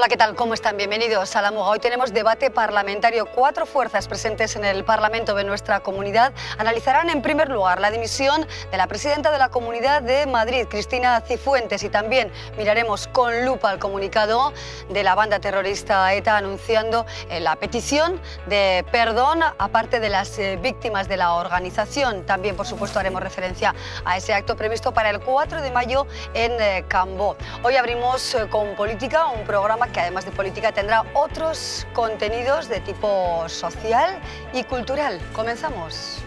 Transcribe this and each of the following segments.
Hola, ¿qué tal? ¿Cómo están? Bienvenidos a La Muga. Hoy tenemos debate parlamentario. 4 fuerzas presentes en el Parlamento de nuestra comunidad analizarán en primer lugar la dimisión de la presidenta de la Comunidad de Madrid, Cristina Cifuentes, y también miraremos con lupa el comunicado de la banda terrorista ETA anunciando la petición de perdón a parte de las víctimas de la organización. También, por supuesto, haremos referencia a ese acto previsto para el 4 de mayo en Cambó. Hoy abrimos con política, un programa que además de política tendrá otros contenidos de tipo social y cultural. Comenzamos.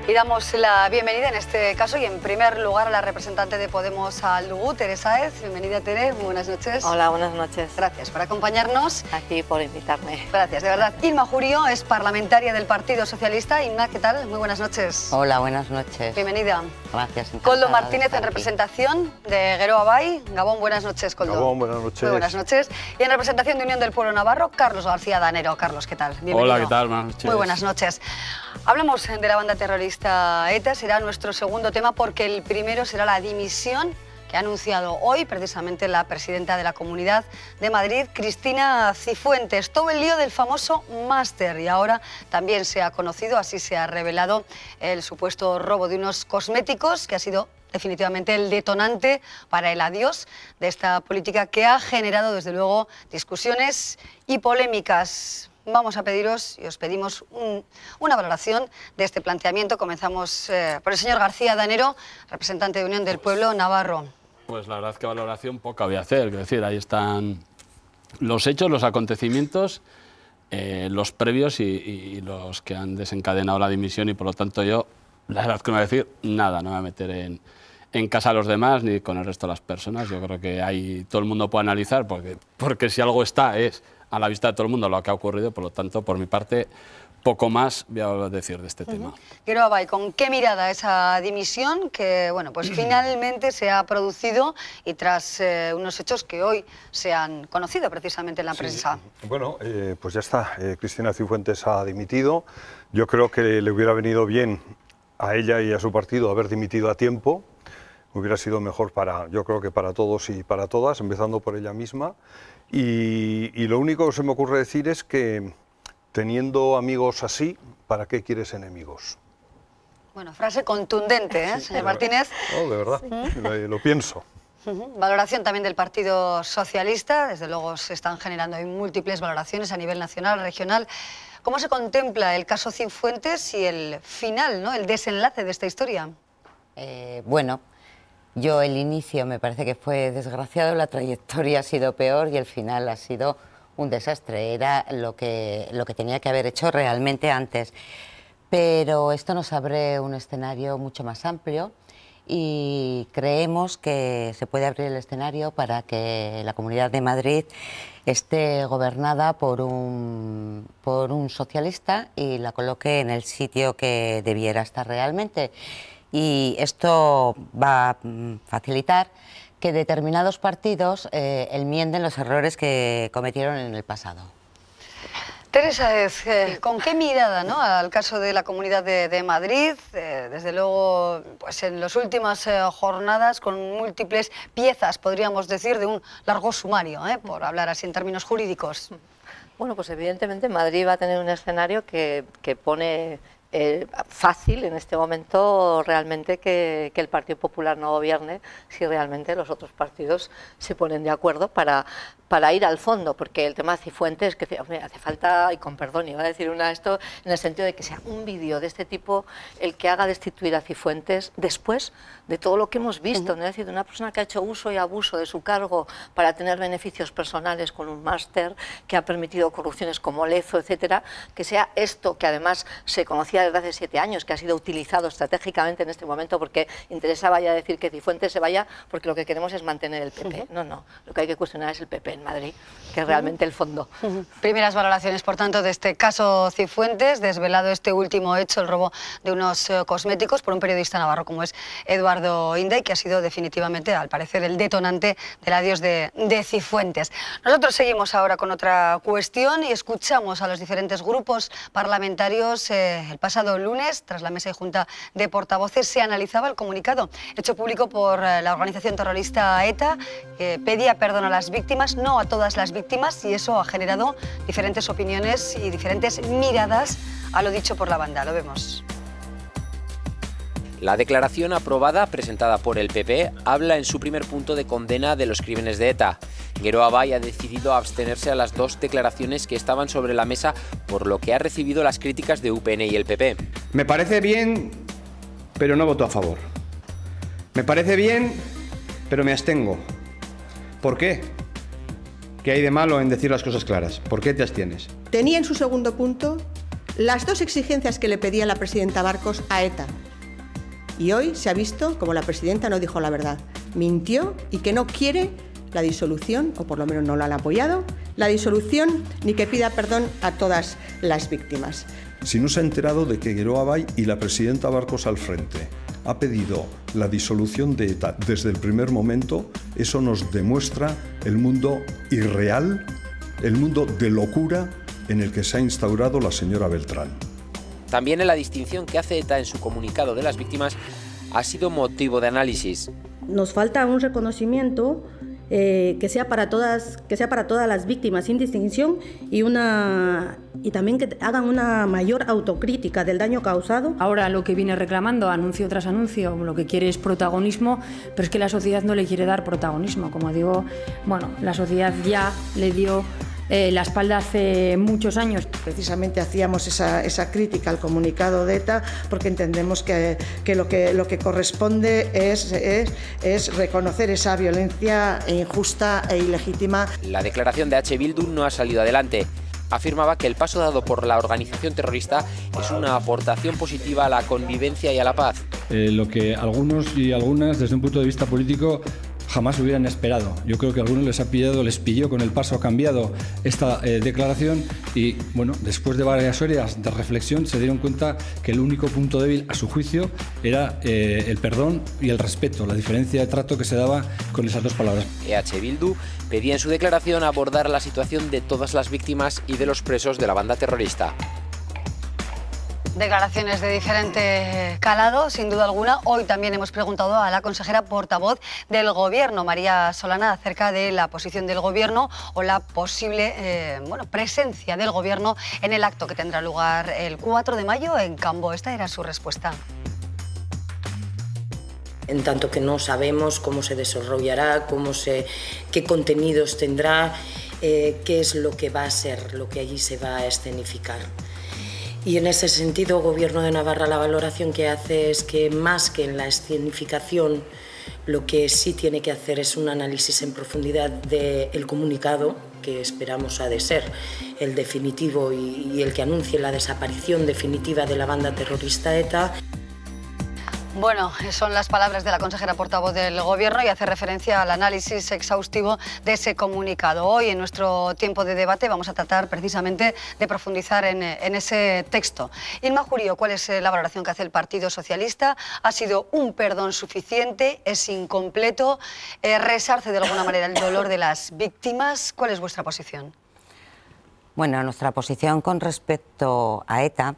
Y damos la bienvenida en este caso y en primer lugar a la representante de Podemos al Lugu, Teresa Sáez. Bienvenida, Tere, muy buenas noches. Hola, buenas noches. Gracias por acompañarnos. Aquí por invitarme. Gracias, de verdad. Inma Jurio es parlamentaria del Partido Socialista. Inma, ¿qué tal? Muy buenas noches. Hola, buenas noches. Bienvenida. Gracias. Koldo Martínez en representación de Geroa Bai. Gabón, buenas noches, Koldo. Gabón, buenas noches. Muy buenas noches. Y en representación de Unión del Pueblo Navarro, Carlos García Danero. Carlos, ¿qué tal? Bienvenido. Hola, ¿qué tal? Buenas noches. Muy buenas noches. Hablamos de la banda terrorista ETA, será nuestro segundo tema porque el primero será la dimisión que ha anunciado hoy precisamente la presidenta de la Comunidad de Madrid, Cristina Cifuentes. Todo el lío del famoso máster y ahora también se ha conocido, así se ha revelado el supuesto robo de unos cosméticos que ha sido definitivamente el detonante para el adiós de esta política que ha generado desde luego discusiones y polémicas. Vamos a pediros y os pedimos una valoración de este planteamiento. Comenzamos por el señor García Danero, representante de Unión del Pueblo Navarro. Pues la verdad es que valoración poca voy a hacer. Es decir, ahí están los hechos, los acontecimientos, los previos y los que han desencadenado la dimisión y por lo tanto yo, la verdad que me voy a decir nada, no me voy a meter en casa a los demás ni con el resto de las personas. Yo creo que ahí todo el mundo puede analizar porque si algo está es a la vista de todo el mundo lo que ha ocurrido, por lo tanto, por mi parte, poco más voy a decir de este tema. Geroa Bai, ¿con qué mirada esa dimisión que bueno, pues finalmente se ha producido y tras unos hechos que hoy se han conocido precisamente en la prensa? Bueno, pues ya está, Cristina Cifuentes ha dimitido. Yo creo que le hubiera venido bien a ella y a su partido haber dimitido a tiempo. Hubiera sido mejor yo creo que para todos y para todas, empezando por ella misma. Y lo único que se me ocurre decir es que teniendo amigos así, ¿para qué quieres enemigos? Bueno, frase contundente, ¿eh, señor Martínez? No, de verdad, lo pienso. Valoración también del Partido Socialista, desde luego se están generando hoy múltiples valoraciones a nivel nacional, regional. ¿Cómo se contempla el caso Cifuentes y el final, ¿no? El desenlace de esta historia? Bueno, yo el inicio me parece que fue desgraciado, la trayectoria ha sido peor y el final ha sido un desastre. Era lo que tenía que haber hecho realmente antes. Pero esto nos abre un escenario mucho más amplio y creemos que se puede abrir el escenario para que la Comunidad de Madrid esté gobernada por un socialista y la coloque en el sitio que debiera estar realmente. Y esto va a facilitar que determinados partidos enmienden los errores que cometieron en el pasado. Teresa, ¿con qué mirada, ¿no?, al caso de la Comunidad de Madrid? Desde luego, pues en las últimas jornadas, con múltiples piezas, podríamos decir, de un largo sumario, por hablar así en términos jurídicos. Bueno, pues evidentemente Madrid va a tener un escenario que pone fácil en este momento realmente que el Partido Popular no gobierne si realmente los otros partidos se ponen de acuerdo para ir al fondo, porque el tema de Cifuentes, que hace falta, y con perdón, iba a decir esto en el sentido de que sea un vídeo de este tipo el que haga destituir a Cifuentes después de todo lo que hemos visto, ¿no? Es decir, de una persona que ha hecho uso y abuso de su cargo para tener beneficios personales con un máster, que ha permitido corrupciones como Lezo, etcétera, que sea esto que además se conocía desde hace 7 años, que ha sido utilizado estratégicamente en este momento porque interesaba ya decir que Cifuentes se vaya porque lo que queremos es mantener el PP. No, lo que hay que cuestionar es el PP. en Madrid, que es realmente el fondo. Primeras valoraciones, por tanto, de este caso Cifuentes, desvelado este último hecho, el robo de unos cosméticos por un periodista navarro como es Eduardo Inday, que ha sido definitivamente, al parecer, el detonante del adiós de Cifuentes. Nosotros seguimos ahora con otra cuestión y escuchamos a los diferentes grupos parlamentarios. El pasado lunes, tras la mesa y junta de portavoces, se analizaba el comunicado hecho público por la organización terrorista ETA, que pedía perdón a las víctimas, no a todas las víctimas, y eso ha generado diferentes opiniones y diferentes miradas a lo dicho por la banda. Lo vemos. La declaración aprobada, presentada por el PP, habla en su primer punto de condena de los crímenes de ETA. Geroa Bai ha decidido abstenerse a las dos declaraciones que estaban sobre la mesa, por lo que ha recibido las críticas de UPN y el PP. Me parece bien, pero no voto a favor. Me parece bien, pero me abstengo. ¿Por qué? ¿Qué hay de malo en decir las cosas claras? ¿Por qué te abstienes? Tenía en su segundo punto las dos exigencias que le pedía la presidenta Barcos a ETA. Y hoy se ha visto como la presidenta no dijo la verdad. Mintió y que no quiere la disolución, o por lo menos no la han apoyado, la disolución ni que pida perdón a todas las víctimas. Si no se ha enterado de que Geroa Bai y la presidenta Barcos al frente ha pedido la disolución de ETA desde el primer momento, eso nos demuestra el mundo irreal, el mundo de locura en el que se ha instaurado la señora Beltrán. También en la distinción que hace ETA en su comunicado de las víctimas ha sido motivo de análisis. Nos falta un reconocimiento que sea para todas las víctimas sin distinción y también que hagan una mayor autocrítica del daño causado. Ahora lo que viene reclamando, anuncio tras anuncio, lo que quiere es protagonismo, pero es que la sociedad no le quiere dar protagonismo. Como digo, bueno, la sociedad ya le dio la espalda hace muchos años. Precisamente hacíamos esa crítica al comunicado de ETA porque entendemos que lo que corresponde es reconocer esa violencia injusta e ilegítima. La declaración de H. Bildu no ha salido adelante. Afirmaba que el paso dado por la organización terrorista es una aportación positiva a la convivencia y a la paz. Lo que algunos y algunas, desde un punto de vista político, jamás hubieran esperado. Yo creo que a algunos les pilló con el paso cambiado esta declaración y, bueno, después de varias horas de reflexión se dieron cuenta que el único punto débil, a su juicio, era el perdón y el respeto, la diferencia de trato que se daba con esas dos palabras. EH Bildu pedía en su declaración abordar la situación de todas las víctimas y de los presos de la banda terrorista. Declaraciones de diferente calado, sin duda alguna. Hoy también hemos preguntado a la consejera portavoz del Gobierno, María Solana, acerca de la posición del Gobierno o la posible presencia del Gobierno en el acto que tendrá lugar el 4 de mayo en Cambó. Esta era su respuesta. En tanto que no sabemos cómo se desarrollará, qué contenidos tendrá, qué es lo que va a ser, lo que allí se va a escenificar. Y en ese sentido, Gobierno de Navarra, la valoración que hace es que más que en la escenificación, lo que sí tiene que hacer es un análisis en profundidad del comunicado, que esperamos ha de ser el definitivo y el que anuncie la desaparición definitiva de la banda terrorista ETA. Bueno, son las palabras de la consejera portavoz del Gobierno y hace referencia al análisis exhaustivo de ese comunicado. Hoy, en nuestro tiempo de debate, vamos a tratar precisamente de profundizar en ese texto. Inma Jurío, ¿cuál es la valoración que hace el Partido Socialista? ¿Ha sido un perdón suficiente? ¿Es incompleto? ¿Resarce de alguna manera el dolor de las víctimas? ¿Cuál es vuestra posición? Bueno, nuestra posición con respecto a ETA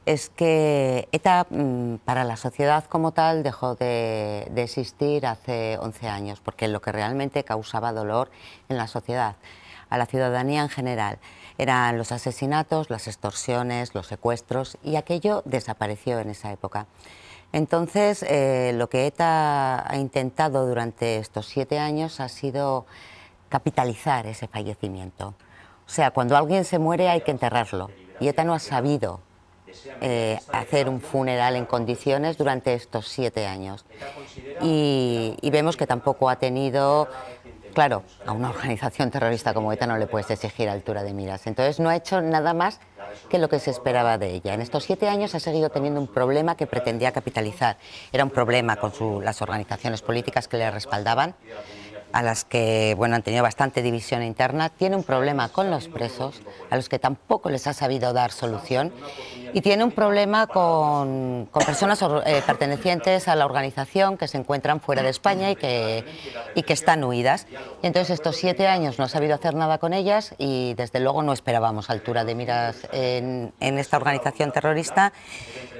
es que ETA para la sociedad como tal dejó de existir hace 11 años, porque lo que realmente causaba dolor en la sociedad, a la ciudadanía en general, eran los asesinatos, las extorsiones, los secuestros, y aquello desapareció en esa época. Entonces, lo que ETA ha intentado durante estos 7 años ha sido capitalizar ese fallecimiento. O sea, cuando alguien se muere hay que enterrarlo, y ETA no ha sabido hacer un funeral en condiciones durante estos 7 años. Y vemos que tampoco ha tenido, claro, a una organización terrorista como ETA no le puedes exigir altura de miras. Entonces no ha hecho nada más que lo que se esperaba de ella. En estos 7 años ha seguido teniendo un problema que pretendía capitalizar. Era un problema con las organizaciones políticas que le respaldaban a las que bueno, han tenido bastante división interna, tiene un problema con los presos, a los que tampoco les ha sabido dar solución, y tiene un problema con personas pertenecientes a la organización que se encuentran fuera de España y que están huidas. Y entonces estos 7 años no ha sabido hacer nada con ellas y desde luego no esperábamos altura de miras en esta organización terrorista,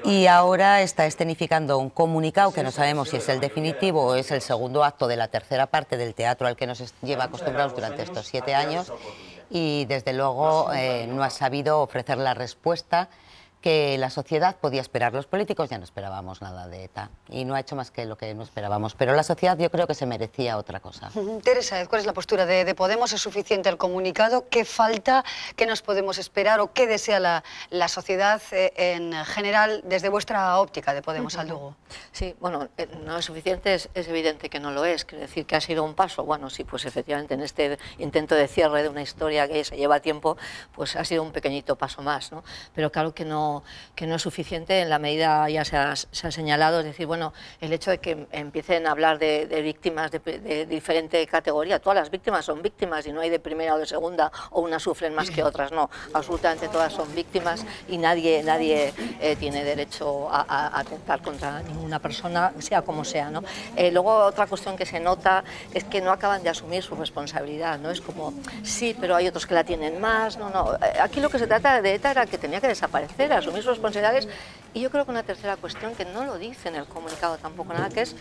y ahora está escenificando un comunicado que no sabemos si es el definitivo o es el segundo acto de la tercera parte del teatro al que nos lleva acostumbrados durante estos 7 años, y desde luego no ha sabido ofrecer la respuesta que la sociedad podía esperar. Los políticos ya no esperábamos nada de ETA y no ha hecho más que lo que no esperábamos, pero la sociedad yo creo que se merecía otra cosa. Teresa, ¿cuál es la postura de Podemos? ¿Es suficiente el comunicado? ¿Qué falta? ¿Qué nos podemos esperar o qué desea la sociedad en general desde vuestra óptica de Podemos al Lugo? Sí, bueno, no es suficiente, es evidente que no lo es. Quiere decir que ha sido un paso. Bueno, sí, pues efectivamente en este intento de cierre de una historia que se lleva tiempo, pues ha sido un pequeñito paso más, ¿no? Pero claro que no es suficiente en la medida, ya se ha señalado, es decir, bueno, el hecho de que empiecen a hablar de víctimas de diferente categoría. Todas las víctimas son víctimas y no hay de primera o de segunda o unas sufren más que otras, no, absolutamente todas son víctimas y nadie tiene derecho a atentar contra ninguna persona, sea como sea, ¿no? Luego otra cuestión que se nota es que no acaban de asumir su responsabilidad, ¿no? Es como, sí, pero hay otros que la tienen más, no. Aquí lo que se trata de ETA era que tenía que desaparecer, asumir sus responsabilidades, y yo creo que una tercera cuestión que no lo dice en el comunicado tampoco nada, que es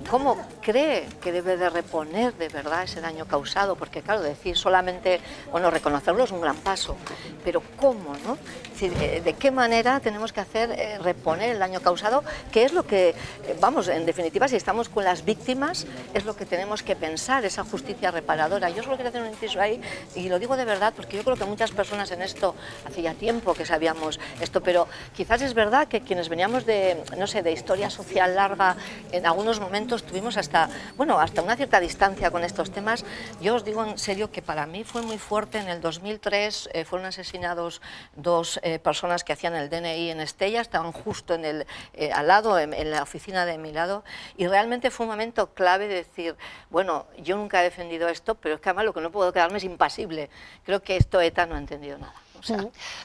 cómo cree que debe de reponer de verdad ese daño causado, porque claro, decir solamente, bueno, reconocerlo es un gran paso, pero ¿cómo, no? Es decir, ¿de qué manera tenemos que hacer reponer el daño causado? Que es lo que, vamos, en definitiva, si estamos con las víctimas, es lo que tenemos que pensar, esa justicia reparadora. Yo solo quiero hacer un inciso ahí, y lo digo de verdad, porque yo creo que muchas personas en esto, hacía tiempo que sabíamos esto, pero quizás es verdad que quienes veníamos de, no sé, de historia social larga, en algunos momentos tuvimos hasta una cierta distancia con estos temas. Yo os digo en serio que para mí fue muy fuerte. En el 2003 fueron asesinados 2 personas que hacían el DNI en Estella, estaban justo al lado, en la oficina de mi lado, y realmente fue un momento clave de decir, bueno, yo nunca he defendido esto, pero es que además lo que no puedo quedarme es impasible. Creo que esto ETA no ha entendido nada.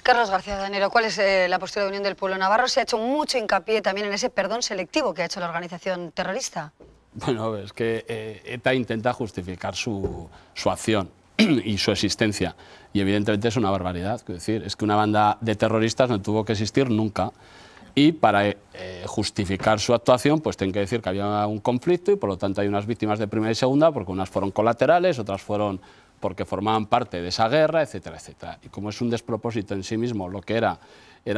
Carlos García Danero, ¿cuál es la postura de Unión del Pueblo Navarro? Se ha hecho mucho hincapié también en ese perdón selectivo que ha hecho la organización terrorista. Bueno, es que ETA intenta justificar su acción y su existencia, y evidentemente es una barbaridad. Es decir, es que una banda de terroristas no tuvo que existir nunca, y para justificar su actuación pues tienen que decir que había un conflicto y por lo tanto hay unas víctimas de primera y segunda, porque unas fueron colaterales, otras fueron porque formaban parte de esa guerra, etcétera, etcétera. Y como es un despropósito en sí mismo lo que era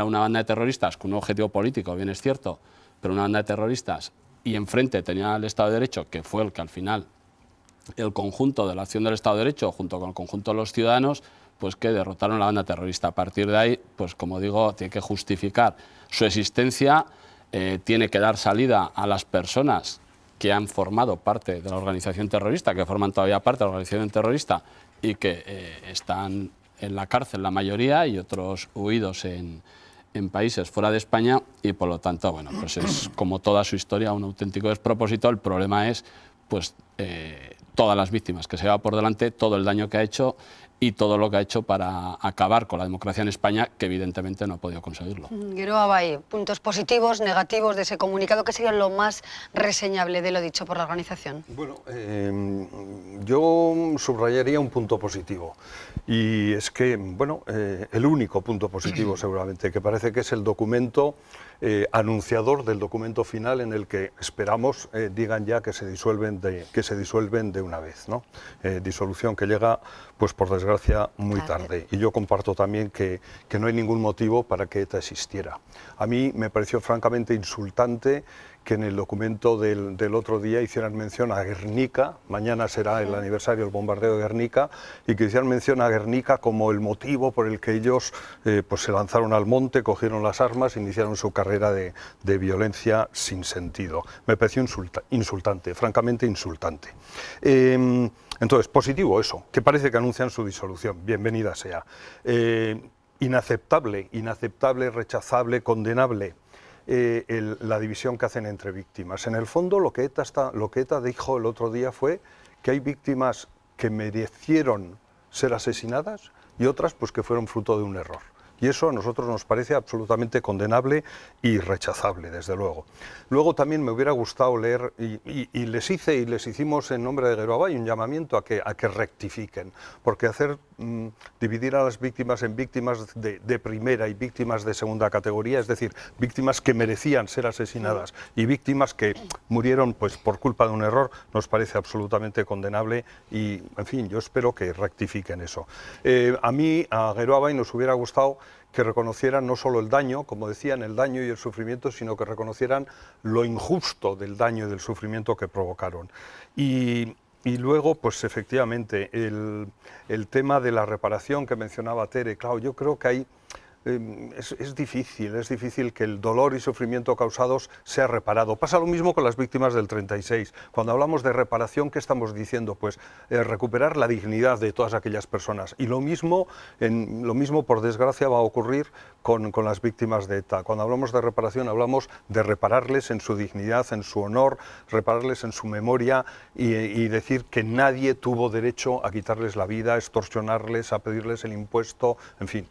una banda de terroristas con un objetivo político, bien es cierto, pero una banda de terroristas, y enfrente tenía el Estado de Derecho, que fue el que al final, el conjunto de la acción del Estado de Derecho, junto con el conjunto de los ciudadanos, pues que derrotaron a la banda terrorista. A partir de ahí, pues como digo, tiene que justificar su existencia, tiene que dar salida a las personas que han formado parte de la organización terrorista, que forman todavía parte de la organización terrorista y que están en la cárcel la mayoría, y otros huidos en países fuera de España, y por lo tanto, bueno, pues es como toda su historia un auténtico despropósito. El problema es pues todas las víctimas que se lleva por delante, todo el daño que ha hecho y todo lo que ha hecho para acabar con la democracia en España, que evidentemente no ha podido conseguirlo. Geroa Bai, puntos positivos, negativos de ese comunicado, ¿qué sería lo más reseñable de lo dicho por la organización? Bueno, yo subrayaría un punto positivo, y es que, bueno, el único punto positivo seguramente, que parece que es el documento anunciador del documento final, en el que esperamos digan ya que se disuelven de una vez, ¿no? Disolución que llega, pues por desgracia, muy tarde. Y yo comparto también que no hay ningún motivo para que ETA existiera. A mí me pareció francamente insultante que en el documento del otro día hicieran mención a Guernica, mañana será el aniversario del bombardeo de Guernica, y que hicieran mención a Guernica como el motivo por el que ellos pues se lanzaron al monte, cogieron las armas, iniciaron su carrera de violencia sin sentido. Me pareció insultante, francamente insultante. Entonces, positivo eso, que parece que anuncian su disolución, bienvenida sea. Inaceptable, rechazable, condenable la división que hacen entre víctimas. En el fondo, lo que ETA dijo el otro día fue que hay víctimas que merecieron ser asesinadas y otras pues que fueron fruto de un error. Y eso a nosotros nos parece absolutamente condenable y rechazable, desde luego. Luego también me hubiera gustado leer, y les hicimos en nombre de Guero Abay un llamamiento a que rectifiquen, porque dividir a las víctimas en víctimas de primera y víctimas de segunda categoría, es decir, víctimas que merecían ser asesinadas y víctimas que murieron pues por culpa de un error, nos parece absolutamente condenable y, en fin, yo espero que rectifiquen eso. A mí, a Guero Abay, nos hubiera gustado que reconocieran no solo el daño, como decían, el daño y el sufrimiento, sino que reconocieran lo injusto del daño y del sufrimiento que provocaron. Y luego, pues efectivamente, el tema de la reparación que mencionaba Tere, claro, yo creo que hay... Es difícil que el dolor y sufrimiento causados sea reparado. Pasa lo mismo con las víctimas del 36. Cuando hablamos de reparación, ¿qué estamos diciendo? Pues recuperar la dignidad de todas aquellas personas. Y lo mismo, por desgracia, va a ocurrir con las víctimas de ETA. Cuando hablamos de reparación, hablamos de repararles en su dignidad, en su honor, repararles en su memoria y decir que nadie tuvo derecho a quitarles la vida, a extorsionarles, a pedirles el impuesto, en fin.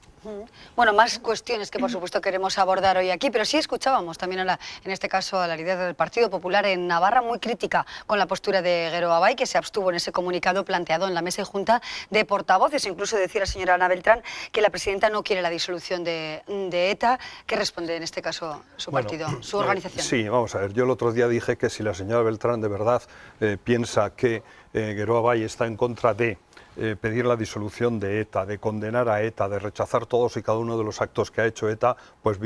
Bueno, más cuestiones que por supuesto queremos abordar hoy aquí, pero sí escuchábamos también en este caso a la líder del Partido Popular en Navarra, muy crítica con la postura de Guero Abay, que se abstuvo en ese comunicado planteado en la mesa y junta de portavoces. Incluso decía la señora Ana Beltrán que la presidenta no quiere la disolución de ETA. ¿Qué responde en este caso su partido, su organización? Sí, vamos a ver, yo el otro día dije que si la señora Beltrán de verdad piensa que Guero Abay está en contra de pedir la disolución de ETA, de condenar a ETA, de rechazar todos y cada uno de los actos que ha hecho ETA, pues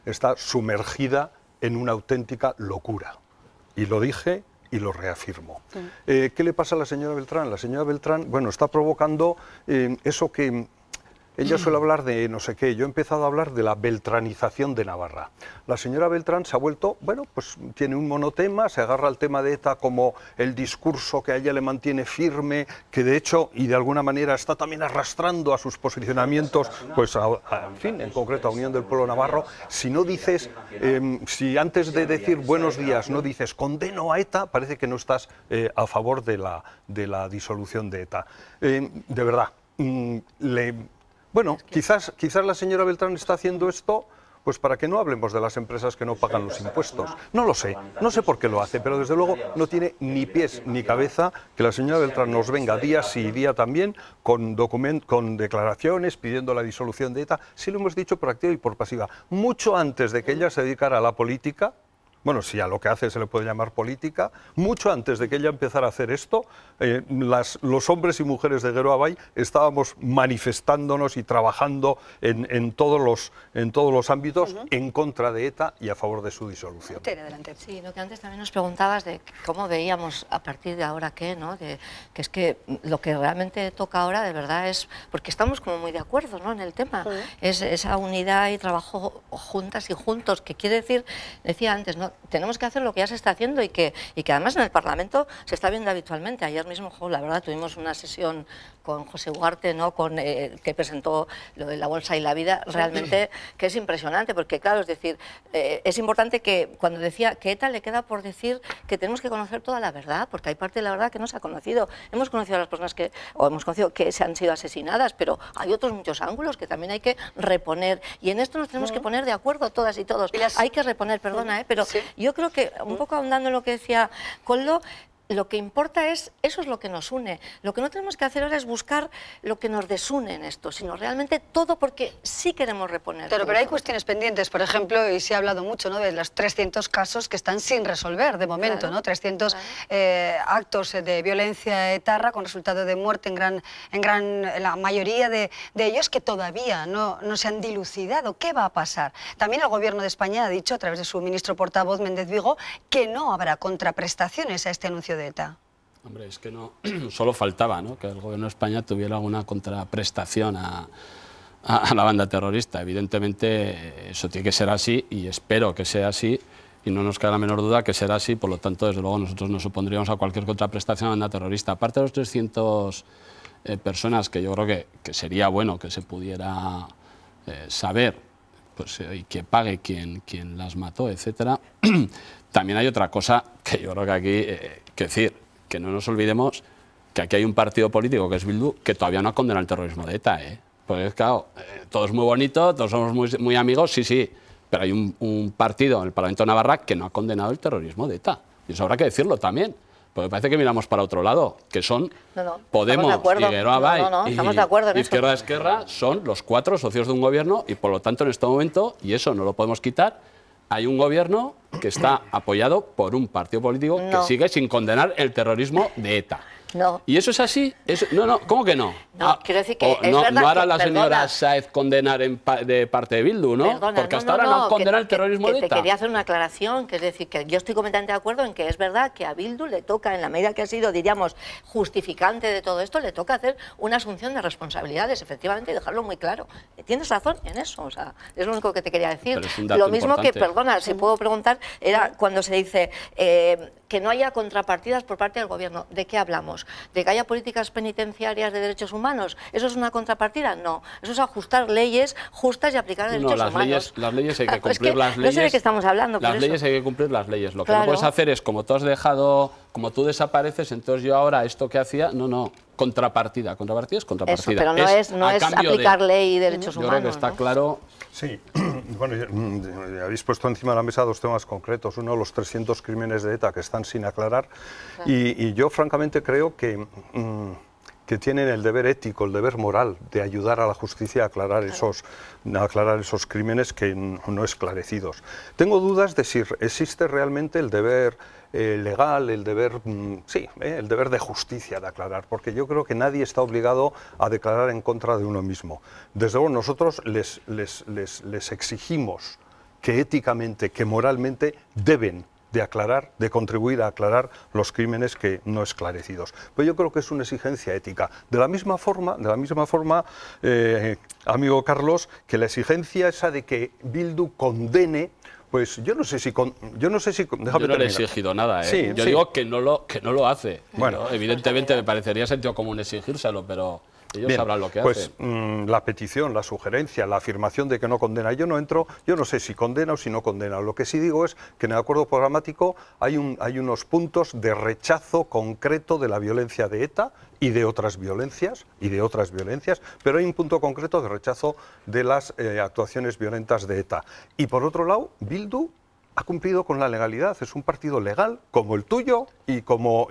está sumergida en una auténtica locura. Y lo dije y lo reafirmo. ¿Qué le pasa a la señora Beltrán? La señora Beltrán, bueno, está provocando eso que... Ella suele hablar de no sé qué, yo he empezado a hablar de la beltranización de Navarra. La señora Beltrán se ha vuelto, bueno, pues tiene un monotema, se agarra al tema de ETA como el discurso que a ella le mantiene firme, que de hecho y de alguna manera está también arrastrando a sus posicionamientos, pues en fin, en concreto a Unión del Pueblo Navarro. Si no dices, si antes de decir buenos días no dices condeno a ETA, parece que no estás a favor de la disolución de ETA. De verdad, bueno, quizás la señora Beltrán está haciendo esto pues para que no hablemos de las empresas que no pagan los impuestos. No lo sé, no sé por qué lo hace, pero desde luego no tiene ni pies ni cabeza que la señora Beltrán nos venga día sí y día también con declaraciones pidiendo la disolución de ETA. Sí lo hemos dicho por activa y por pasiva. Mucho antes de que ella se dedicara a la política, bueno, si a lo que hace se le puede llamar política, mucho antes de que ella empezara a hacer esto, los hombres y mujeres de Guero Abay estábamos manifestándonos y trabajando en todos los ámbitos en contra de ETA y a favor de su disolución. Adelante. Sí, lo que antes también nos preguntabas de cómo veíamos a partir de ahora qué, ¿no? Que es que lo que realmente toca ahora de verdad es, porque estamos como muy de acuerdo, ¿no?, en el tema, es esa unidad y trabajo juntas y juntos, que quiere decir, decía antes, ¿no?, tenemos que hacer lo que ya se está haciendo y que además en el Parlamento se está viendo habitualmente. Ayer mismo, la verdad, tuvimos una sesión con José Ugarte, ¿no?, que presentó lo de la bolsa y la vida, realmente que es impresionante, porque claro, es decir, es importante que cuando decía que ETA le queda por decir que tenemos que conocer toda la verdad, porque hay parte de la verdad que no se ha conocido. Hemos conocido a las personas hemos conocido que se han sido asesinadas, pero hay otros muchos ángulos que también hay que reponer, y en esto nos tenemos que poner de acuerdo todas y todos. Hay que reponer, perdona, pero yo creo que, un poco ahondando en lo que decía Koldo, lo que importa es, eso es lo que nos une. Lo que no tenemos que hacer ahora es buscar lo que nos desune en esto, sino realmente todo, porque sí queremos reponer. Pero hay cuestiones pendientes, por ejemplo, y se ha hablado mucho, ¿no?, de los 300 casos que están sin resolver de momento, ¿no? 300 actos de violencia etarra con resultado de muerte en la mayoría de ellos, que todavía no se han dilucidado. ¿Qué va a pasar? También el Gobierno de España ha dicho, a través de su ministro portavoz Méndez Vigo, que no habrá contraprestaciones a este anuncio de ETA. Hombre, es que no, solo faltaba, ¿no?, que el Gobierno de España tuviera alguna contraprestación a la banda terrorista. Evidentemente eso tiene que ser así y espero que sea así, y no nos queda la menor duda que será así. Por lo tanto, desde luego nosotros nos opondríamos a cualquier contraprestación a la banda terrorista. Aparte de los 300 personas que yo creo que sería bueno que se pudiera saber, pues, y que pague quien las mató, etcétera. También hay otra cosa que yo creo que aquí, que decir, que no nos olvidemos que aquí hay un partido político, que es Bildu, que todavía no ha condenado el terrorismo de ETA, ¿eh? Pues claro, todo es muy bonito, todos somos muy amigos, sí, pero hay un partido en el Parlamento de Navarra que no ha condenado el terrorismo de ETA. Y eso habrá que decirlo también. Porque parece que miramos para otro lado, que son Podemos y Geroa Bai y Izquierda Esquerra son los 4 socios de un gobierno y por lo tanto en este momento, y eso no lo podemos quitar, hay un gobierno que está apoyado por un partido político que sigue sin condenar el terrorismo de ETA. No. ¿Y eso es así? ¿Cómo que no? No, quiero decir que es verdad no hará que, la señora Sáez condenar de parte de Bildu, ¿no? Porque hasta ahora no condena el terrorismo de ETA. Te quería hacer una aclaración, que es decir, que yo estoy completamente de acuerdo en que es verdad que a Bildu le toca, en la medida que ha sido, diríamos, justificante de todo esto, le toca hacer una asunción de responsabilidades, efectivamente, y dejarlo muy claro. Tienes razón en eso, o sea, es lo único que te quería decir. Lo mismo importante. Que, perdona, si puedo preguntar, era cuando se dice que no haya contrapartidas por parte del gobierno. ¿De qué hablamos? ¿De que haya políticas penitenciarias de derechos humanos? ¿Eso es una contrapartida? No. Eso es ajustar leyes justas y aplicar derechos humanos. Las leyes hay que cumplir las leyes. No sé de qué estamos hablando. Las leyes hay que cumplir las leyes. Lo que no puedes hacer es, como tú has dejado, como tú desapareces, entonces yo ahora esto que hacía, no. Contrapartida. Contrapartida es contrapartida. Eso, pero no es aplicar ley y derechos humanos. Yo creo que está claro. Sí, bueno, habéis puesto encima de la mesa 2 temas concretos. Uno, los 300 crímenes de ETA que están sin aclarar. Claro. Y yo francamente creo que tienen el deber ético, el deber moral de ayudar a la justicia a aclarar esos crímenes que no esclarecidos. Tengo dudas de si existe realmente el deber legal, el deber de justicia de aclarar, porque yo creo que nadie está obligado a declarar en contra de uno mismo. Desde luego nosotros les exigimos que éticamente, que moralmente deben de aclarar, de contribuir a aclarar los crímenes que no esclarecidos. Pero yo creo que es una exigencia ética. De la misma forma, amigo Carlos, que la exigencia esa de que Bildu condene, pues yo no sé si yo no le he exigido nada, ¿eh? Sí, yo digo que no lo hace. Bueno, evidentemente me parecería sentido común exigírselo, pero ellos sabrán lo que hacen. La petición, la sugerencia, la afirmación de que no condena, yo no sé si condena o si no condena. Lo que sí digo es que en el acuerdo programático hay unos puntos de rechazo concreto de la violencia de ETA y de otras violencias, pero hay un punto concreto de rechazo de las actuaciones violentas de ETA. Y por otro lado, Bildu ha cumplido con la legalidad, es un partido legal como el tuyo y como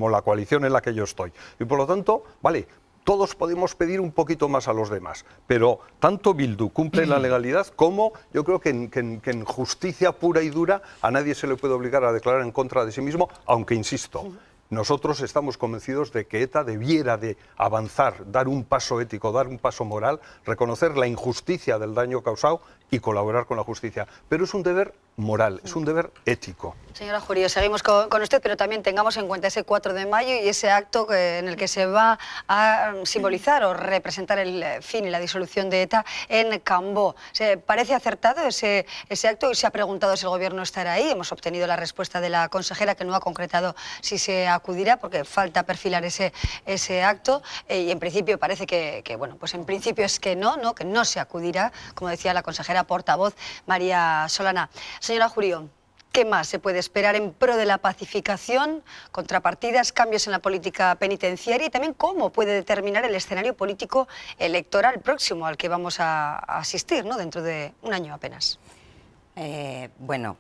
la coalición en la que yo estoy. Y por lo tanto, vale, todos podemos pedir un poquito más a los demás, pero tanto Bildu cumple la legalidad como yo creo que en justicia pura y dura a nadie se le puede obligar a declarar en contra de sí mismo, aunque insisto, nosotros estamos convencidos de que ETA debiera de avanzar, dar un paso ético, dar un paso moral, reconocer la injusticia del daño causado y colaborar con la justicia. Pero es un deber moral, es un deber ético. Señora Jurío, seguimos con usted, pero también tengamos en cuenta ese 4 de mayo y ese acto en el que se va a simbolizar o representar el fin y la disolución de ETA en Cambó. ¿Parece acertado ese acto y se ha preguntado si el Gobierno estará ahí? Hemos obtenido la respuesta de la consejera, que no ha concretado si se acudirá, porque falta perfilar ese acto y en principio parece que bueno, pues en principio es que no se acudirá, como decía la consejera portavoz María Solana. Señora Jurío, ¿qué más se puede esperar en pro de la pacificación, contrapartidas, cambios en la política penitenciaria y también cómo puede determinar el escenario político electoral próximo al que vamos a asistir, ¿no?, dentro de un año apenas? Bueno,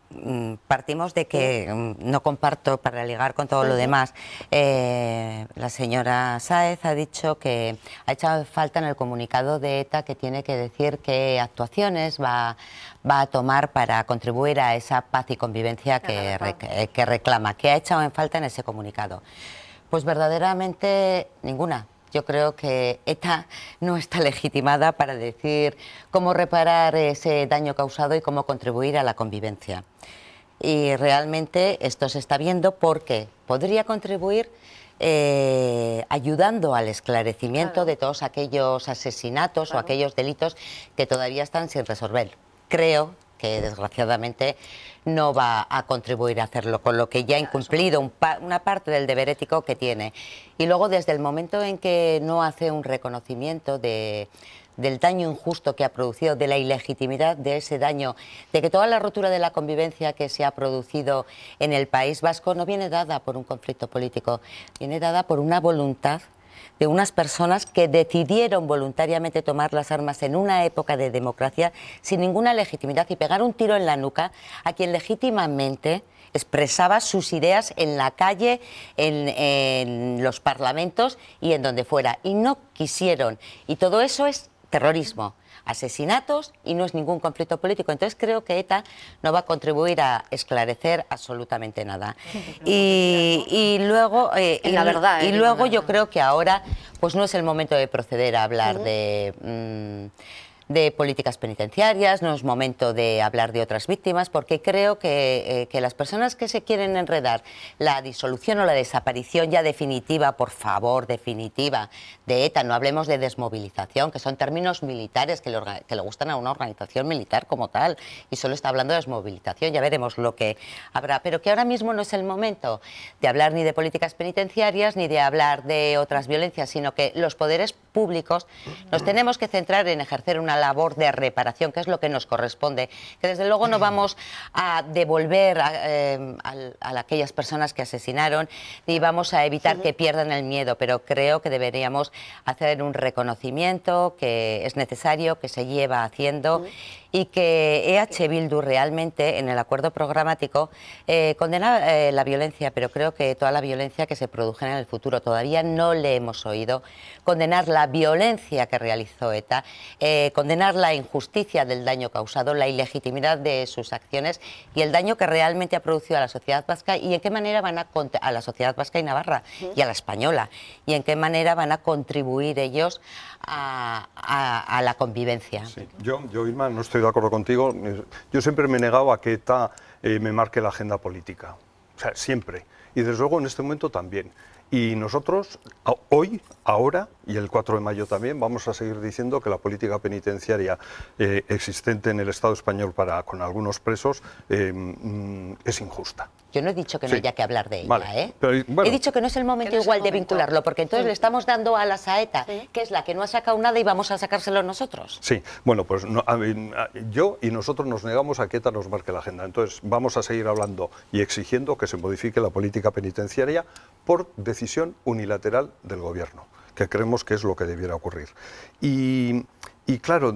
partimos de que no comparto, para ligar con todo lo demás, la señora Sáez ha dicho que ha echado falta en el comunicado de ETA que tiene que decir qué actuaciones va a tomar para contribuir a esa paz y convivencia que reclama. ¿Qué ha echado en falta en ese comunicado? Pues verdaderamente ninguna. Yo creo que ETA no está legitimada para decir cómo reparar ese daño causado y cómo contribuir a la convivencia. Y realmente esto se está viendo porque podría contribuir ayudando al esclarecimiento de todos aquellos asesinatos o aquellos delitos que todavía están sin resolver. Creo que desgraciadamente no va a contribuir a hacerlo, con lo que ya ha incumplido una parte del deber ético que tiene. Y luego, desde el momento en que no hace un reconocimiento de del daño injusto que ha producido, de la ilegitimidad de ese daño, de que toda la rotura de la convivencia que se ha producido en el País Vasco no viene dada por un conflicto político, viene dada por una voluntad de unas personas que decidieron voluntariamente tomar las armas en una época de democracia sin ninguna legitimidad y pegar un tiro en la nuca a quien legítimamente expresaba sus ideas en la calle, en los parlamentos y en donde fuera. Y no quisieron. Y todo eso es terrorismo, asesinatos y no es ningún conflicto político. Entonces creo que ETA no va a contribuir a esclarecer absolutamente nada. Y luego, luego yo creo que ahora pues no es el momento de proceder a hablar de políticas penitenciarias, no es momento de hablar de otras víctimas, porque creo que las personas que se quieren enredar la disolución o la desaparición ya definitiva, por favor, definitiva, de ETA, no hablemos de desmovilización, que son términos militares que le gustan a una organización militar como tal, y solo está hablando de desmovilización, ya veremos lo que habrá, pero que ahora mismo no es el momento de hablar ni de políticas penitenciarias ni de hablar de otras violencias, sino que los poderes públicos nos tenemos que centrar en ejercer una labor de reparación, que es lo que nos corresponde, que desde luego no vamos a devolver a aquellas personas que asesinaron, ni vamos a evitar que pierdan el miedo, pero creo que deberíamos hacer un reconocimiento que es necesario, que se lleva haciendo y que EH Bildu realmente en el acuerdo programático condena la violencia, pero creo que toda la violencia que se produjera en el futuro. Todavía no le hemos oído condenar la violencia que realizó ETA, condenar la injusticia del daño causado, la ilegitimidad de sus acciones y el daño que realmente ha producido a la sociedad vasca y en qué manera van a la sociedad vasca y navarra y a la española y en qué manera van a contribuir ellos a la convivencia. Sí. Yo, Irma, no estoy de acuerdo contigo. Yo siempre me he negado a que ETA me marque la agenda política. O sea, siempre. Y desde luego en este momento también. Y nosotros, hoy, ahora, y el 4 de mayo también, vamos a seguir diciendo que la política penitenciaria existente en el Estado español con algunos presos es injusta. Yo no he dicho que no haya que hablar de ella, vale. Pero, bueno, he dicho que no es el momento igual de vincularlo, porque entonces le estamos dando alas a ETA, que es la que no ha sacado nada y vamos a sacárselo nosotros. Sí, bueno, pues no, yo y nosotros nos negamos a que ETA nos marque la agenda. Entonces vamos a seguir hablando y exigiendo que se modifique la política penitenciaria por decisión unilateral del Gobierno, que creemos que es lo que debiera ocurrir. Y claro,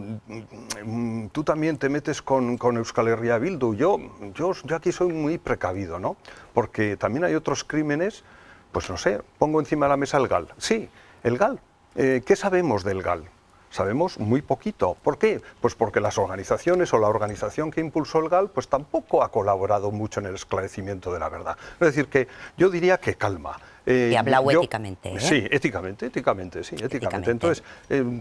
tú también te metes con Euskal Herria Bildu. Yo aquí soy muy precavido, ¿no? Porque también hay otros crímenes, pues no sé, pongo encima de la mesa el GAL. Sí, el GAL. ¿Qué sabemos del GAL? Sabemos muy poquito. ¿Por qué? Pues porque las organizaciones o la organización que impulsó el GAL pues tampoco ha colaborado mucho en el esclarecimiento de la verdad. Es decir, que yo diría que calma. Y hablado éticamente, ¿eh? Sí, éticamente. Entonces,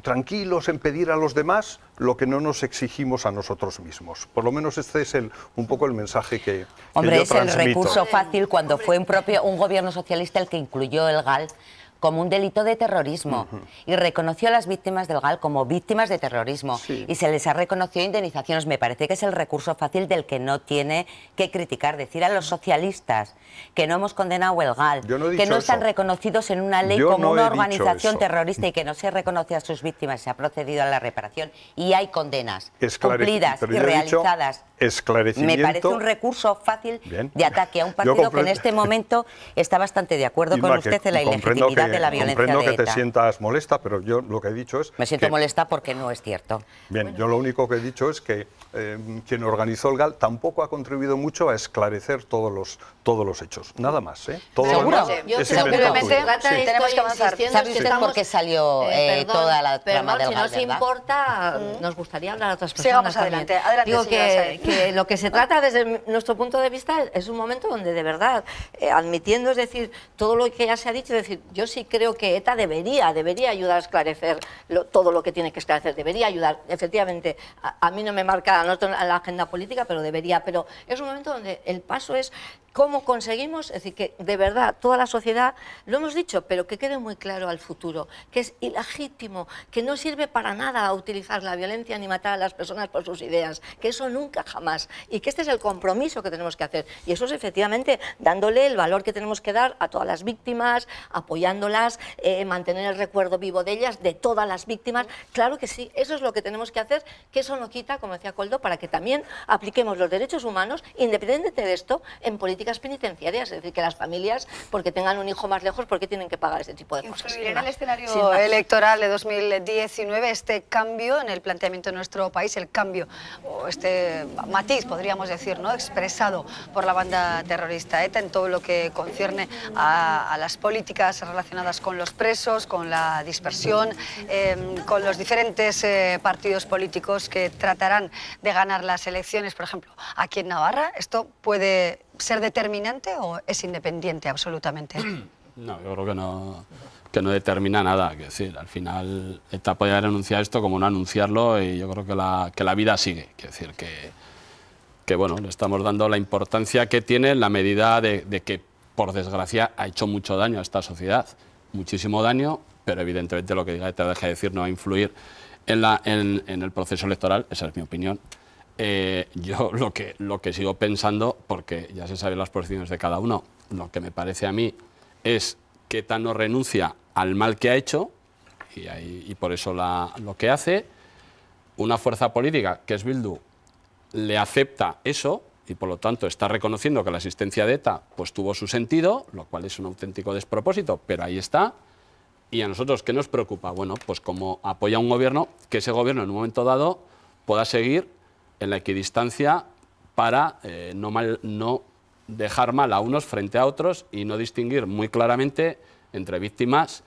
tranquilos en pedir a los demás lo que no nos exigimos a nosotros mismos. Por lo menos este es un poco el mensaje que Hombre, yo es transmito. el recurso fácil cuando fue un gobierno socialista el que incluyó el GAL como un delito de terrorismo y reconoció a las víctimas del GAL como víctimas de terrorismo y se les ha reconocido indemnizaciones. Me parece que es el recurso fácil del que no tiene que criticar. Decir a los socialistas que no hemos condenado el GAL, que no están reconocidos en una ley como una organización terrorista y que no se reconoce a sus víctimas, se ha procedido a la reparación y hay condenas cumplidas y realizadas. Me parece un recurso fácil de ataque a un partido que en este momento está bastante de acuerdo con usted en la ilegitimidad de la violencia comprendo de ETA. que te sientas molesta, pero yo lo que he dicho es... Me siento molesta porque no es cierto. Bien, yo lo único que he dicho es que quien organizó el GAL tampoco ha contribuido mucho a esclarecer todos los hechos. Nada más, ¿eh? Todo lo demás es invento tuyo. Tenemos que avanzar. ¿Sabe usted por qué salió toda la trama del GAL, si no os importa, nos gustaría hablar a otras personas. Sigamos adelante. Adelante, Digo señora que lo que se trata desde nuestro punto de vista es un momento donde de verdad, admitiendo, es decir, todo lo que ya se ha dicho, es decir, yo sí creo que ETA debería ayudar a esclarecer todo lo que tiene que esclarecer, debería ayudar, efectivamente, a mí no me marca la agenda política, pero debería, pero es un momento donde el paso es ¿Cómo conseguimos? Es decir, que de verdad toda la sociedad, lo hemos dicho, pero que quede muy claro al futuro, que es ilegítimo, que no sirve para nada utilizar la violencia ni matar a las personas por sus ideas, que eso nunca jamás, y que este es el compromiso que tenemos que hacer. Y eso es efectivamente dándole el valor que tenemos que dar a todas las víctimas, apoyándolas, mantener el recuerdo vivo de ellas, de todas las víctimas. Claro que sí, eso es lo que tenemos que hacer, que eso no quita, como decía Koldo, para que también apliquemos los derechos humanos, independientemente de esto, en políticas penitenciarias, es decir, que las familias, porque tengan un hijo más lejos, ¿por qué tienen que pagar este tipo de cosas? ¿Influirá en el escenario electoral de 2019 este cambio en el planteamiento de nuestro país, el cambio, o este matiz, podríamos decir, ¿no?, expresado por la banda terrorista ETA en todo lo que concierne a las políticas relacionadas con los presos, con la dispersión, con los diferentes partidos políticos que tratarán de ganar las elecciones, por ejemplo, aquí en Navarra? ¿Esto puede ser determinante o es independiente absolutamente? No, yo creo que no determina nada. Es decir, al final ETA puede haber anunciado esto como no anunciarlo, y yo creo que la vida sigue. Es decir, que bueno, le estamos dando la importancia que tiene en la medida de que, por desgracia, ha hecho mucho daño a esta sociedad, muchísimo daño, pero evidentemente lo que diga ETA deja de decir no va a influir en el proceso electoral. Esa es mi opinión. Yo lo que sigo pensando, porque ya se saben las posiciones de cada uno, lo que me parece a mí es que ETA no renuncia al mal que ha hecho, y por eso lo que hace. Una fuerza política, que es Bildu, le acepta eso, y por lo tanto está reconociendo que la existencia de ETA pues tuvo su sentido, lo cual es un auténtico despropósito, pero ahí está. Y a nosotros, ¿qué nos preocupa? Bueno, pues como apoya un gobierno, que ese gobierno en un momento dado pueda seguir en la equidistancia para no dejar mal a unos frente a otros y no distinguir muy claramente entre víctimas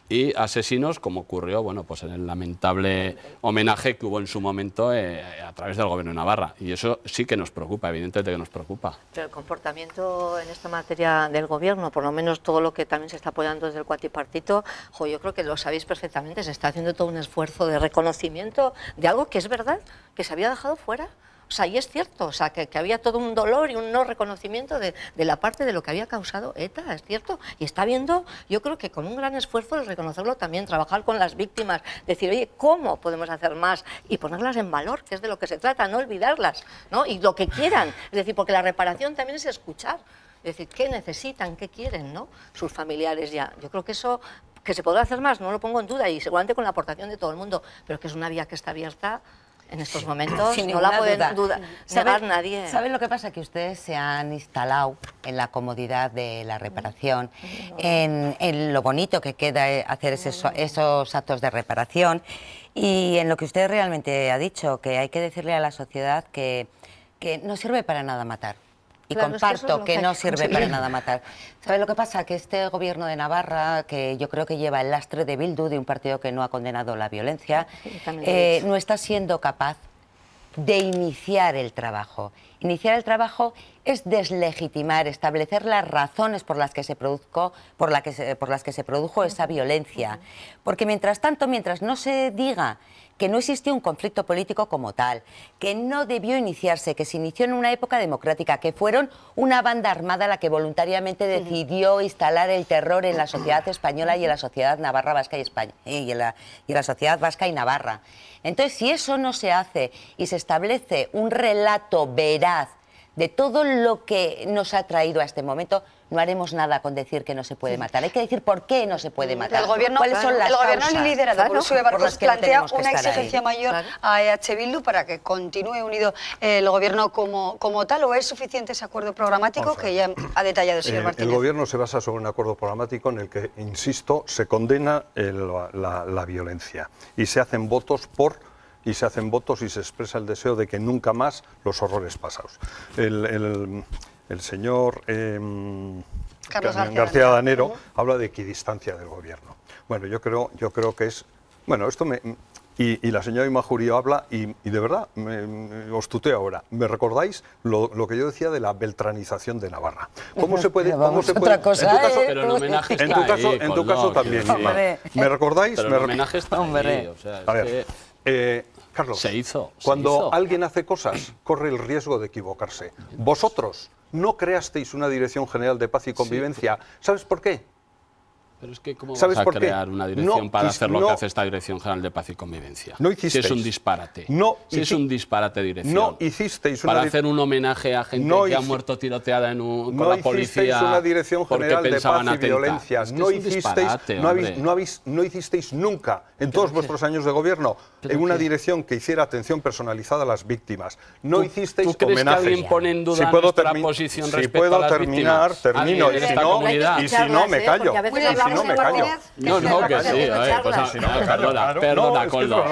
y asesinos, como ocurrió, bueno, pues en el lamentable homenaje que hubo en su momento a través del Gobierno de Navarra. Y eso sí que nos preocupa, evidentemente que nos preocupa. Pero el comportamiento en esta materia del Gobierno, por lo menos todo lo que también se está apoyando desde el cuatripartito, yo creo que lo sabéis perfectamente, se está haciendo todo un esfuerzo de reconocimiento de algo que es verdad, que se había dejado fuera. O sea, y es cierto, o sea, que había todo un dolor y un no reconocimiento de la parte de lo que había causado ETA, es cierto. Y está viendo, yo creo que con un gran esfuerzo el reconocerlo también, trabajar con las víctimas, decir, oye, ¿cómo podemos hacer más? Y ponerlas en valor, que es de lo que se trata, no olvidarlas, ¿no? Y lo que quieran, es decir, porque la reparación también es escuchar, es decir, ¿qué necesitan, qué quieren, ¿no?, sus familiares ya? Yo creo que eso, que se podrá hacer más, no lo pongo en duda, y seguramente con la aportación de todo el mundo, pero que es una vía que está abierta en estos momentos, no la pueden negar nadie. ¿Saben lo que pasa? Que ustedes se han instalado en la comodidad de la reparación, en lo bonito que queda hacer esos actos de reparación, y en lo que usted realmente ha dicho, que hay que decirle a la sociedad que no sirve para nada matar. Y claro, comparto que no sirve para nada matar. ¿Sabe lo que pasa? Que este gobierno de Navarra, que yo creo que lleva el lastre de Bildu, de un partido que no ha condenado la violencia, no está siendo capaz de iniciar el trabajo. Iniciar el trabajo es deslegitimar, establecer las razones por las que se produjo esa violencia. Porque mientras tanto, mientras no se diga que no existió un conflicto político como tal, que no debió iniciarse, que se inició en una época democrática, que fueron una banda armada la que voluntariamente decidió instalar el terror en la sociedad española y en la sociedad navarra, vasca y España, y en la sociedad vasca y navarra. Entonces, si eso no se hace y se establece un relato veraz de todo lo que nos ha traído a este momento, no haremos nada con decir que no se puede matar. Hay que decir por qué no se puede matar. El gobierno, ¿cuáles son las causas? El liderado por Uxue Barkos plantea una exigencia mayor a EH Bildu para que continúe unido el gobierno como tal, ¿o es suficiente ese acuerdo programático que ya ha detallado el señor Martínez? El gobierno se basa sobre un acuerdo programático en el que, insisto, se condena la violencia y se hacen votos y se expresa el deseo de que nunca más los horrores pasados. El señor García Danero habla de equidistancia del gobierno. Bueno, yo creo que es... Bueno, esto y la señora Imajurio habla y de verdad, os tuteo ahora. ¿Me recordáis lo que yo decía de la beltranización de Navarra? ¿Cómo se puede...? Otra cosa, en tu caso también. ¿Me recordáis? Pero el homenaje está ahí, o sea, a ver, Carlos, se hizo. Cuando alguien hace cosas, corre el riesgo de equivocarse. Vosotros no creasteis una Dirección General de Paz y Convivencia. ¿Sabes por qué? Pero es que ¿cómo vas a crear una dirección para hacer lo que hace esta Dirección General de Paz y Convivencia? No hicisteis. Si es un disparate. Si es un disparate dirección. No hicisteis una para hacer un homenaje a gente que ha muerto tiroteada con la policía. No hicisteis una Dirección General de Paz y Violencia. No hicisteis nunca, en todos vuestros años de gobierno, en una dirección que hiciera atención personalizada a las víctimas. No hicisteis homenajes. ¿Tú crees que alguien pone en duda nuestra posición respecto a las víctimas? Si puedo terminar, termino. Y si no, me callo. No me callo. No, que sí. Perdona, Coldo.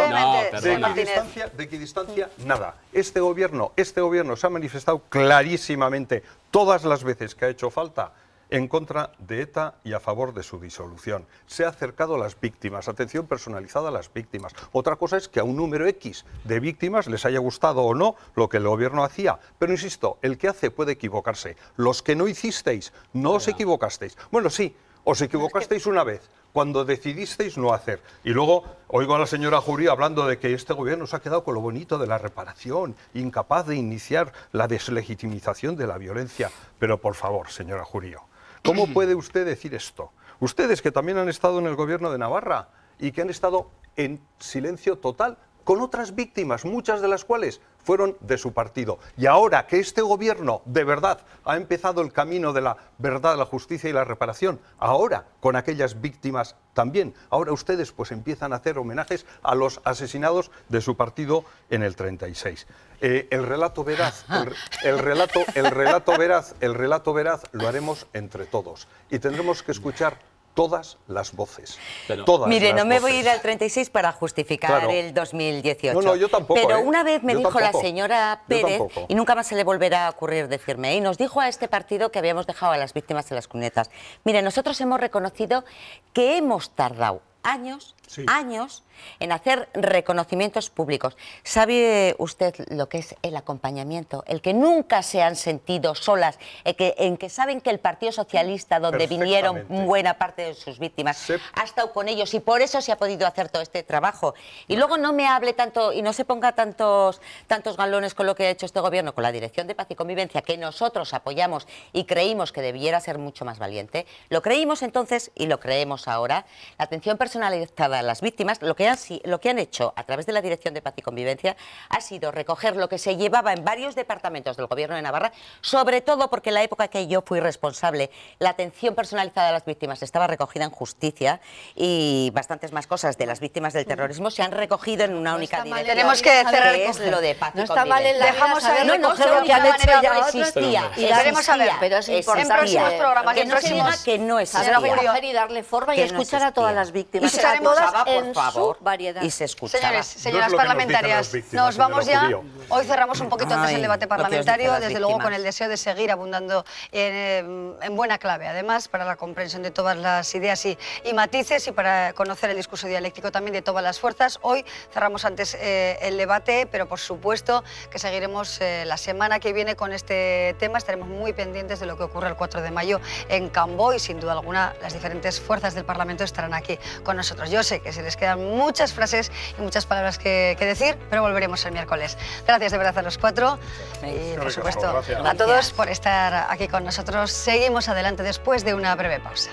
¿De equidistancia? Nada. Este gobierno se ha manifestado clarísimamente todas las veces que ha hecho falta en contra de ETA y a favor de su disolución. Se ha acercado a las víctimas, atención personalizada a las víctimas. Otra cosa es que a un número X de víctimas les haya gustado o no lo que el gobierno hacía. Pero insisto, el que hace puede equivocarse. Los que no hicisteis, no os equivocasteis. Bueno, sí, os equivocasteis una vez, cuando decidisteis no hacer. Y luego oigo a la señora Jurí hablando de que este gobierno se ha quedado con lo bonito de la reparación, incapaz de iniciar la deslegitimización de la violencia. Pero por favor, señora Jurío, ¿cómo puede usted decir esto? Ustedes que también han estado en el gobierno de Navarra y que han estado en silencio total con otras víctimas, muchas de las cuales fueron de su partido. Y ahora que este gobierno de verdad ha empezado el camino de la verdad, la justicia y la reparación, ahora con aquellas víctimas también, ahora ustedes pues empiezan a hacer homenajes a los asesinados de su partido en el 36. El relato veraz lo haremos entre todos y tendremos que escuchar todas las voces. Mire, no me voy a ir al 36 para justificar el 2018. No, yo tampoco. Pero una vez me dijo la señora Pérez, y nunca más se le volverá a ocurrir decirme, y nos dijo a este partido que habíamos dejado a las víctimas de las cunetas. Mire, nosotros hemos reconocido que hemos tardado años en hacer reconocimientos públicos. ¿Sabe usted lo que es el acompañamiento? El que nunca se han sentido solas, en que saben que el Partido Socialista, donde vinieron buena parte de sus víctimas, ha estado con ellos y por eso se ha podido hacer todo este trabajo. Y luego no me hable tanto y no se ponga tantos galones con lo que ha hecho este gobierno, con la Dirección de Paz y Convivencia, que nosotros apoyamos y creímos que debiera ser mucho más valiente. Lo creímos entonces y lo creemos ahora. La atención personalizada a las víctimas, lo que han hecho a través de la Dirección de Paz y Convivencia ha sido recoger lo que se llevaba en varios departamentos del Gobierno de Navarra, sobre todo porque en la época que yo fui responsable, la atención personalizada a las víctimas estaba recogida en Justicia y bastantes más cosas de las víctimas del terrorismo se han recogido en una única dirección. Tenemos que cerrar que es lo de Paz y No está mal en la Dejamos vida saber recoger lo que han hecho ya otros. Y veremos a ver, pero es importante. En próximos programas, que no se diga que no es saber recoger y darle forma y escuchar a todas las víctimas. Y se todas en su variedad. Y se escuchaba. Señoras parlamentarias, nos vamos ya. Hoy cerramos un poquito antes el debate parlamentario, desde luego con el deseo de seguir abundando en buena clave, además, para la comprensión de todas las ideas y matices y para conocer el discurso dialéctico también de todas las fuerzas. Hoy cerramos antes el debate, pero por supuesto que seguiremos la semana que viene con este tema. Estaremos muy pendientes de lo que ocurre el 4 de mayo en Cambó y sin duda alguna las diferentes fuerzas del Parlamento estarán aquí con nosotros. Yo sé que se les quedan muchas frases y muchas palabras que decir, pero volveremos el miércoles. Gracias de verdad a los cuatro y por supuesto a todos por estar aquí con nosotros. Seguimos adelante después de una breve pausa.